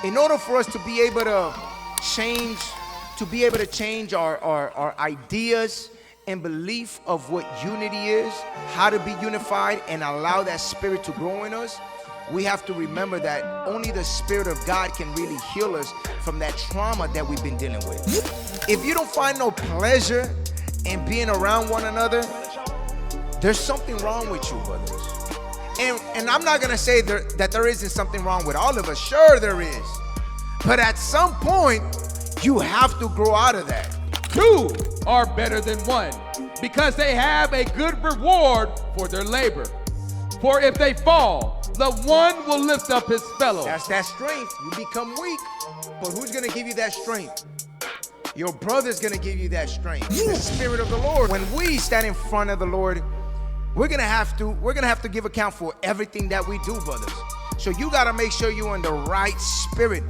In order for us to be able to change, our ideas and belief of what unity is, how to be unified and allow that spirit to grow in us, we have to remember that only the Spirit of God can really heal us from that trauma that we've been dealing with. If you don't find no pleasure in being around one another, there's something wrong with you, brothers. And I'm not going to say that there isn't something wrong with all of us. Sure there is. But at some point, you have to grow out of that. Two are better than one, because they have a good reward for their labor. For if they fall, the one will lift up his fellow. That's that strength. You become weak, but who's going to give you that strength? Your brother's going to give you that strength. The Spirit of the Lord. When we stand in front of the Lord, we're going to have to give account for everything that we do, brothers. So you got to make sure you're in the right spirit.